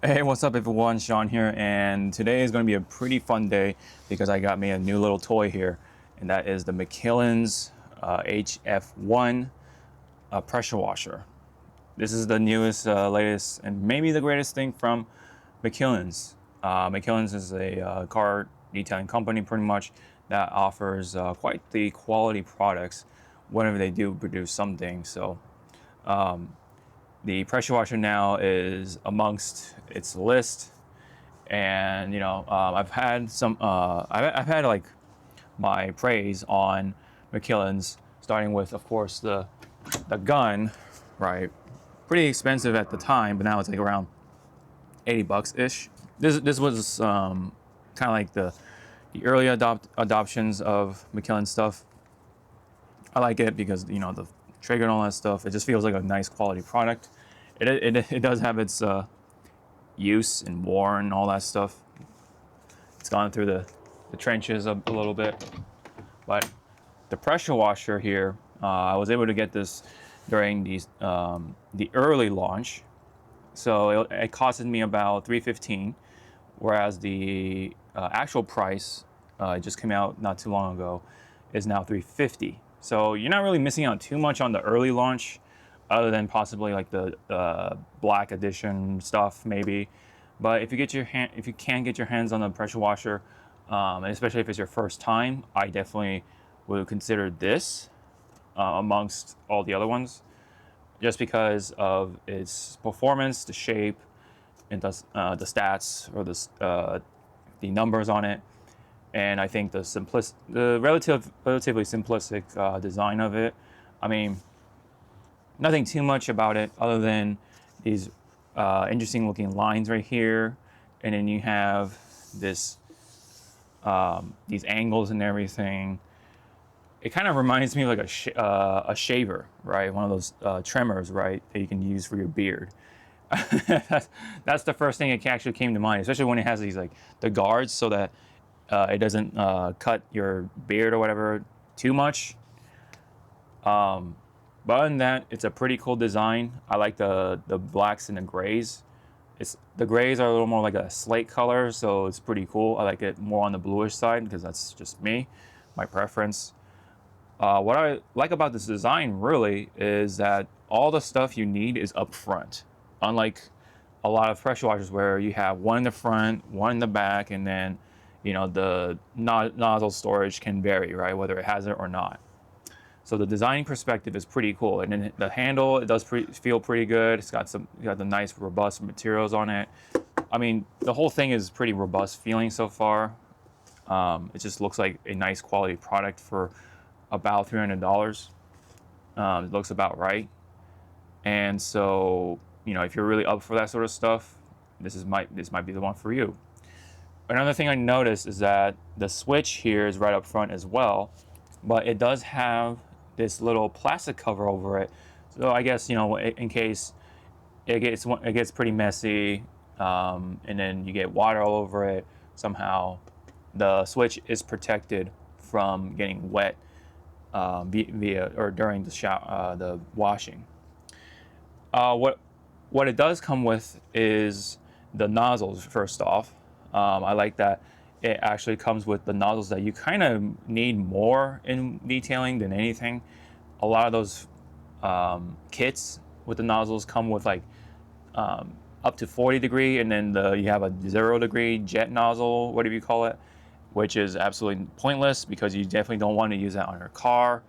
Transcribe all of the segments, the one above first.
Hey, what's up everyone? Sean here, and today is going to be a pretty fun day because I got me a new little toy here, and that is the McKillans HF1 pressure washer. This is the newest, latest, and maybe the greatest thing from McKillans. McKillans is a car detailing company pretty much that offers quite the quality products whenever they do produce something. So the pressure washer now is amongst its list, and I've had I've had like my praise on McKillans, starting with, of course, the gun, right? Pretty expensive at the time, but now it's like around 80 bucks ish. This was kind of like the early adoptions of McKillen stuff. I like it because the trigger and all that stuff. It just feels like a nice quality product. It does have its use and war and all that stuff. It's gone through the trenches a little bit, but the pressure washer here, I was able to get this during the early launch, so it costed me about $315, whereas the actual price, it just came out not too long ago, is now $350. So you're not really missing out too much on the early launch, other than possibly like the black edition stuff maybe. But if you can get your hands on the pressure washer, and especially if it's your first time, I definitely would consider this amongst all the other ones, just because of its performance, the shape, and the stats, or the numbers on it. And I think the relatively simplistic design of it. I mean, nothing too much about it other than these interesting looking lines right here, and then you have this these angles and everything. It kind of reminds me of like a shaver, right? One of those trimmers, right, that you can use for your beard. That's the first thing that actually came to mind, especially when it has these like the guards, so that it doesn't cut your beard or whatever too much. But other than that, it's a pretty cool design. I like the blacks and the grays. The grays are a little more like a slate color, so it's pretty cool. I like it more on the bluish side because that's just me, my preference. What I like about this design really is that all the stuff you need is up front. Unlike a lot of pressure washers where you have one in the front, one in the back, and then the nozzle storage can vary, right, whether it has it or not. So the designing perspective is pretty cool, and then the handle, it does feel pretty good. It's got the nice robust materials on it. I mean, the whole thing is pretty robust feeling so far. It just looks like a nice quality product for about $300. It looks about right, and so if you're really up for that sort of stuff, this might be the one for you. Another thing I noticed is that the switch here is right up front as well, but it does have this little plastic cover over it. So I guess in case it gets pretty messy, and then you get water all over it somehow, the switch is protected from getting wet via or during the washing. What it does come with is the nozzles. First off, I like that it actually comes with the nozzles that you kind of need more in detailing than anything. A lot of those kits with the nozzles come with like up to 40 degree, and then you have a 0 degree jet nozzle, whatever you call it, which is absolutely pointless because you definitely don't want to use that on your car.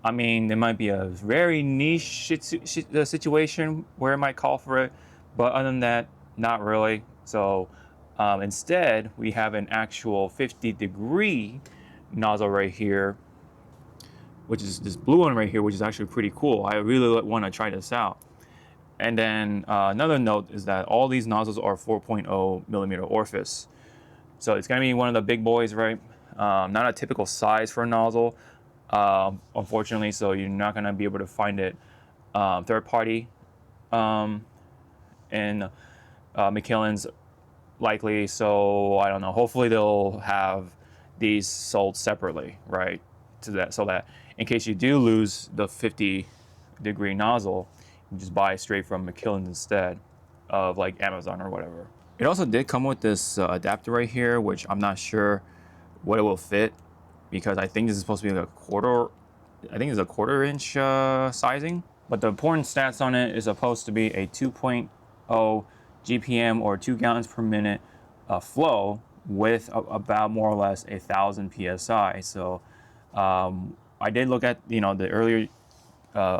I mean, there might be a very niche situation where it might call for it, but other than that, not really. So instead, we have an actual 50-degree nozzle right here, which is this blue one right here, which is actually pretty cool. I really want to try this out. And then another note is that all these nozzles are 4.0 millimeter orifice. So it's going to be one of the big boys, right? Not a typical size for a nozzle, unfortunately, so you're not going to be able to find it third party in McKillans likely. So I don't know, hopefully they'll have these sold separately, right, so that in case you do lose the 50-degree nozzle, you just buy straight from McKillans instead. of like Amazon or whatever. It also did come with this adapter right here, which I'm not sure what it will fit, because I think this is supposed to be like a quarter. I think it's a 1/4 inch sizing. But the important stats on it is supposed to be a 2.0 GPM or 2 gallons per minute flow with about more or less 1,000 psi. So I did look at the earlier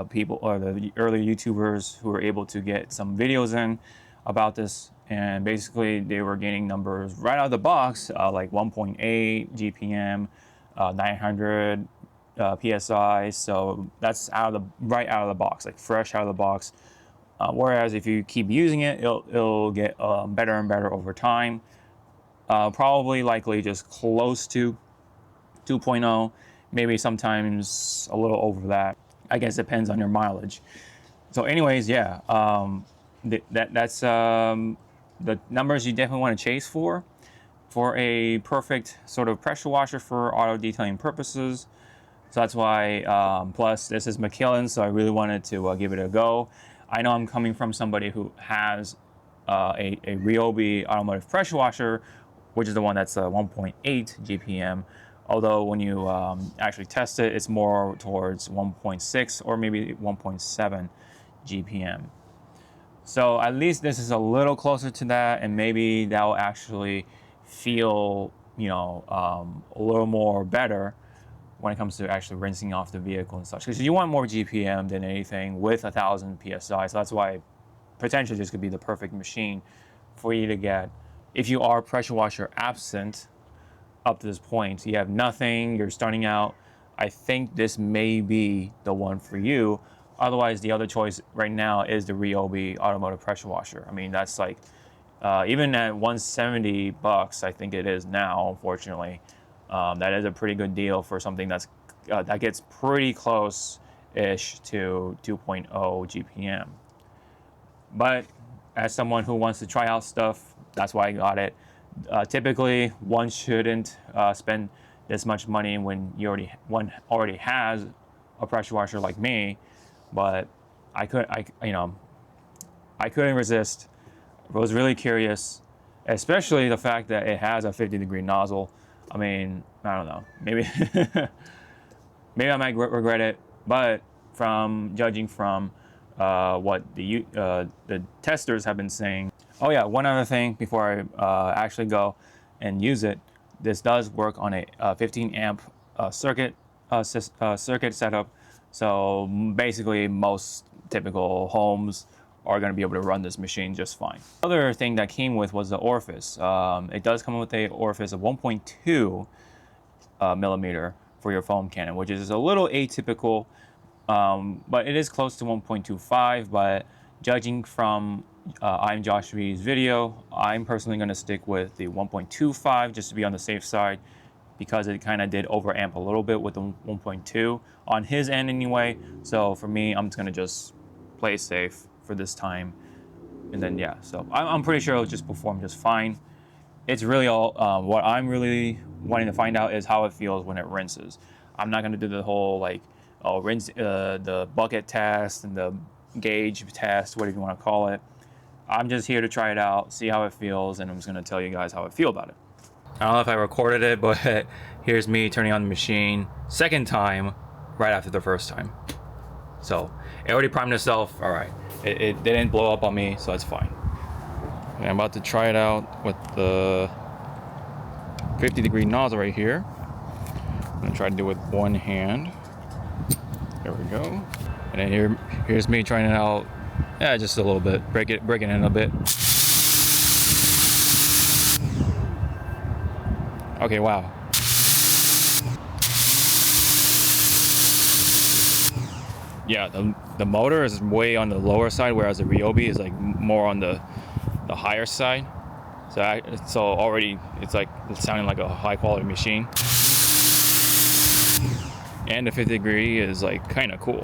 people, or the earlier YouTubers who were able to get some videos in about this, and basically they were getting numbers right out of the box, like 1.8 GPM, 900 psi. So that's right out of the box, like fresh out of the box. Whereas if you keep using it, it'll get better and better over time. Probably likely just close to 2.0, maybe sometimes a little over that. I guess it depends on your mileage. So anyways, yeah, that's the numbers you definitely want to chase for a perfect sort of pressure washer for auto detailing purposes. So that's why, plus this is McKillans, so I really wanted to give it a go. I know I'm coming from somebody who has a Ryobi automotive pressure washer, which is the one that's 1.8 GPM. Although when you actually test it, it's more towards 1.6 or maybe 1.7 GPM. So at least this is a little closer to that, and maybe that will actually feel, a little more better when it comes to actually rinsing off the vehicle and such. Because you want more GPM than anything with 1,000 PSI. So that's why potentially this could be the perfect machine for you to get. If you are pressure washer absent up to this point, you have nothing, you're starting out, I think this may be the one for you. Otherwise, the other choice right now is the Ryobi automotive pressure washer. I mean, that's like, even at $170, I think it is now, unfortunately. That is a pretty good deal for something that's that gets pretty close-ish to 2.0 GPM. But as someone who wants to try out stuff, that's why I got it. Typically, one shouldn't spend this much money when one already has a pressure washer like me. But I couldn't resist. I was really curious, especially the fact that it has a 50-degree nozzle. I mean, I don't know. Maybe maybe I might regret it, but judging from what the testers have been saying. Oh yeah, one other thing before I actually go and use it. This does work on a 15 amp circuit setup. So basically, most typical homes are going to be able to run this machine just fine. Other thing that came with was the orifice. It does come with an orifice of 1.2 millimeter for your foam cannon, which is a little atypical, but it is close to 1.25. But judging from I'm Josh V's video, I'm personally going to stick with the 1.25 just to be on the safe side, because it kind of did overamp a little bit with the 1.2 on his end anyway. So for me, I'm just going to just play safe for this time. And then, yeah, so I'm pretty sure it'll just perform just fine. It's really all, what I'm really wanting to find out is how it feels when it rinses. I'm not going to do the whole, like, rinse the bucket test and the gauge test, whatever you want to call it. I'm just here to try it out, see how it feels, and I'm just going to tell you guys how I feel about it. I don't know if I recorded it, but here's me turning on the machine second time right after the first time. So it already primed itself. All right, it didn't blow up on me, so it's fine. Okay, I'm about to try it out with the 50-degree nozzle right here. I'm gonna try to do it with one hand. There we go. And then here's me trying it out. Yeah, just a little bit. Breaking it in a bit. Okay, wow. Yeah, the motor is way on the lower side, whereas the Ryobi is like more on the higher side. So already it's sounding like a high quality machine. And the 50-degree is like kind of cool.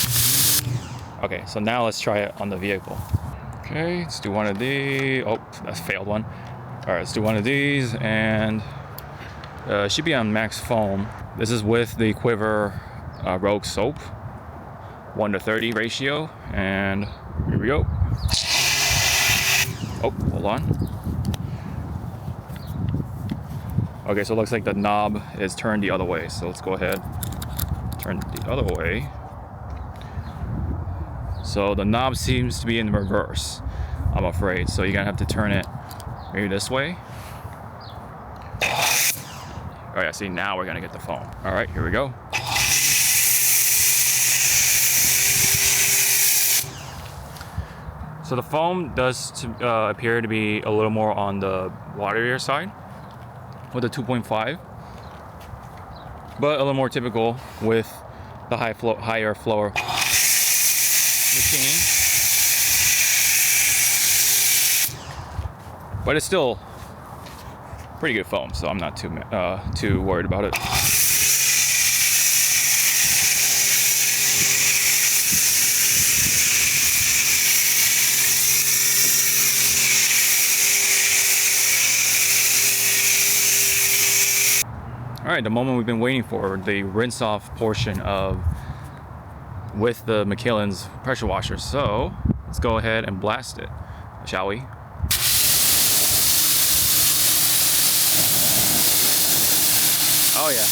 Okay, so now let's try it on the vehicle. Okay, let's do one of these. Oh, that failed one. All right, let's do one of these, and it should be on max foam. This is with the Quiver Rogue soap, 1:30 ratio, and here we go. Oh, hold on. Okay, so it looks like the knob is turned the other way. So let's go ahead, turn the other way. So the knob seems to be in reverse, I'm afraid. So you're gonna have to turn it maybe this way. Oh yeah, see, now we're gonna get the foam. All right, here we go. So the foam does appear to be a little more on the waterier side with a 2.5, but a little more typical with the higher flow machine. But it's still pretty good foam, so I'm not too worried about it. All right, the moment we've been waiting for, the rinse off portion with the McKillans pressure washer. So let's go ahead and blast it, shall we? Oh yeah,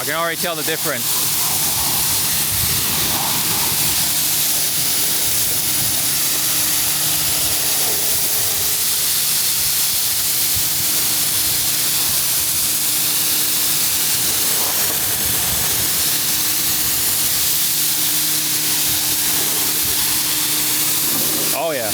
I can already tell the difference. Oh yeah.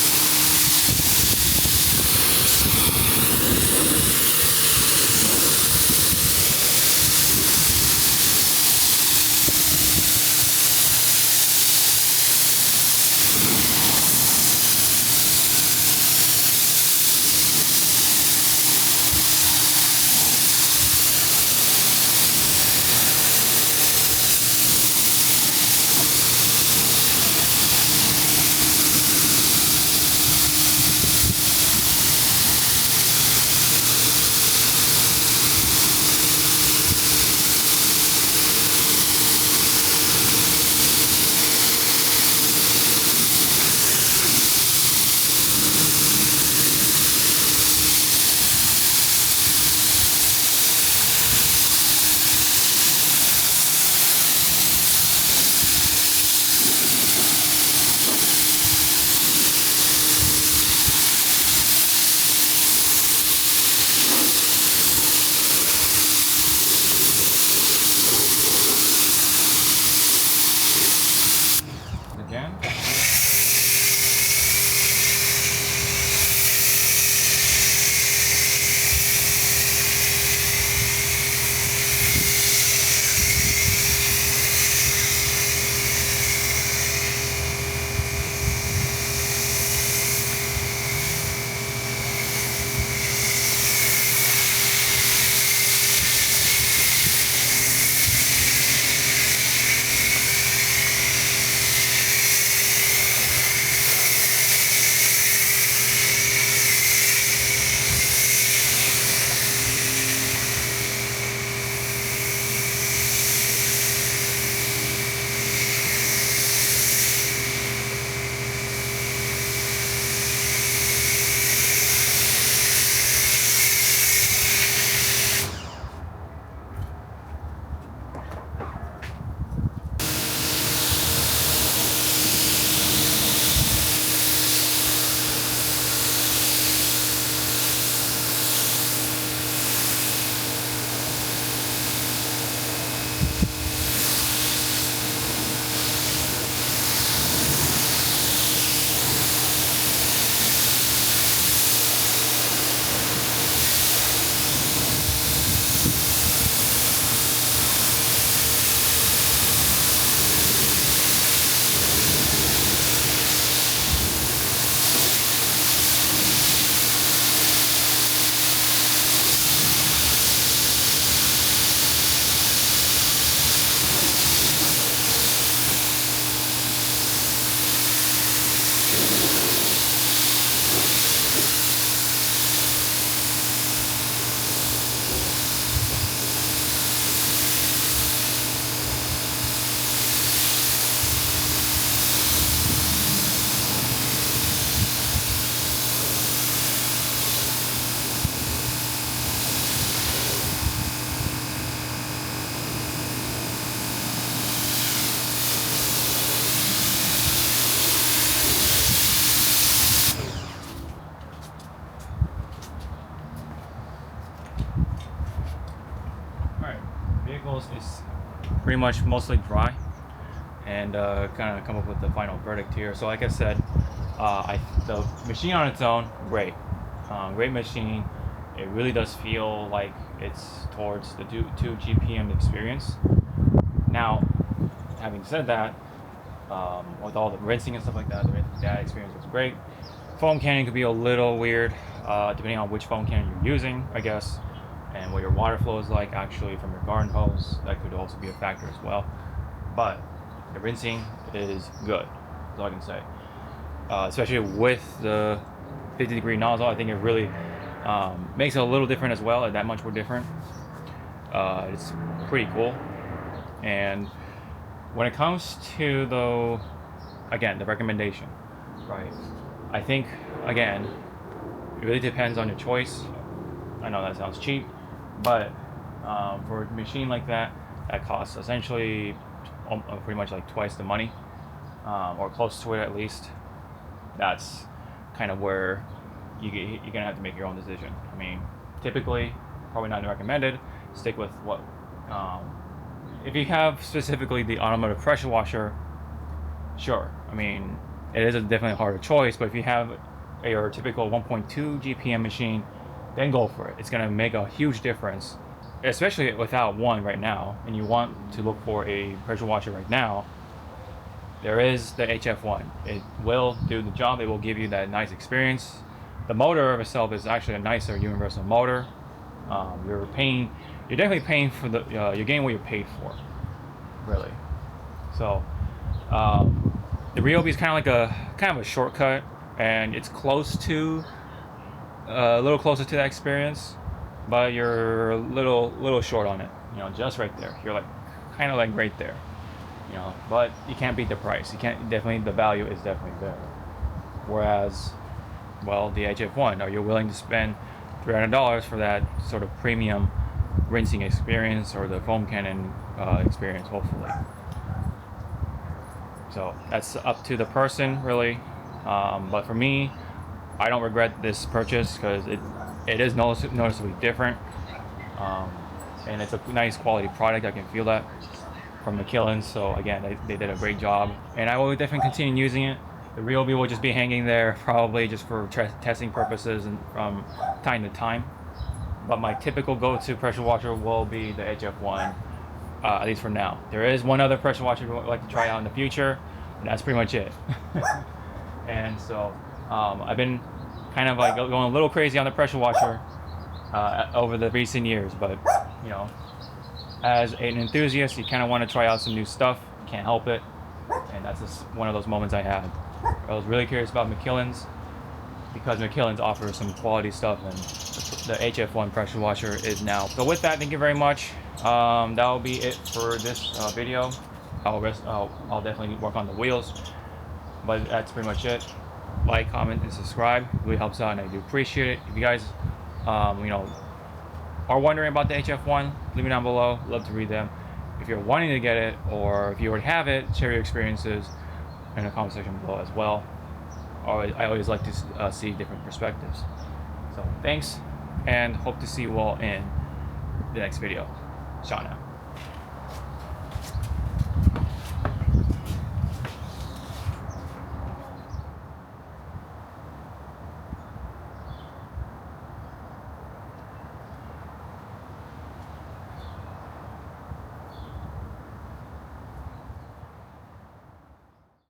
it's pretty much mostly dry, and kind of come up with the final verdict here. So like I said, the machine on its own, great, great machine. It really does feel like it's towards the 2 GPM experience. Now, having said that, with all the rinsing and stuff like that, that experience was great. Foam cannon could be a little weird, depending on which foam cannon you're using, I guess, and what your water flow is like actually from your garden hose. That could also be a factor as well. But the rinsing is good, that's all I can say. Especially with the 50-degree nozzle, I think it really makes it a little different as well, that much more different. It's pretty cool. And when it comes to the recommendation, right? I think, again, it really depends on your choice. I know that sounds cheap, but for a machine like that costs essentially pretty much like twice the money, or close to it at least. That's kind of where you're gonna have to make your own decision. I mean, typically, probably not recommended. Stick with what. If you have specifically the automotive pressure washer, sure. I mean, it is definitely a harder choice. But if you have your typical 1.2 GPM machine, then go for it. It's gonna make a huge difference, especially without one right now. And you want to look for a pressure washer right now. There is the HF1. It will do the job. It will give you that nice experience. The motor of itself is actually a nicer universal motor. You're definitely paying for you're getting what you're paid for, really. So the Ryobi is kind of a shortcut, and it's close to a little closer to that experience, but you're a little short on it. You know, just right there. You're kind of right there. You know, but you can't beat the price. The value is definitely there. Whereas, well, the HF1, are you willing to spend $300 for that sort of premium rinsing experience, or the foam cannon experience, hopefully? So that's up to the person, really. But for me, I don't regret this purchase because it is noticeably different, and it's a nice quality product. I can feel that from McKillans. So again, they did a great job, and I will definitely continue using it. The Ryobi will just be hanging there, probably just for testing purposes and from time to time. But my typical go-to pressure washer will be the HF1, at least for now. There is one other pressure washer I would like to try out in the future, and that's pretty much it. And so I've been kind of going a little crazy on the pressure washer over the recent years, but you know, as an enthusiast, you kind of want to try out some new stuff. You can't help it, and that's just one of those moments I had. I was really curious about McKillans because McKillans offers some quality stuff, and the HF1 pressure washer is now. So with that, thank you very much. That will be it for this video. I'll definitely work on the wheels, but that's pretty much it. Like, comment, and subscribe. It really helps out, and I do appreciate it. If you guys, are wondering about the HF1, leave it down below. Love to read them. If you're wanting to get it, or if you already have it, share your experiences in the comment section below as well. I always like to see different perspectives. So thanks, and hope to see you all in the next video. Ciao now.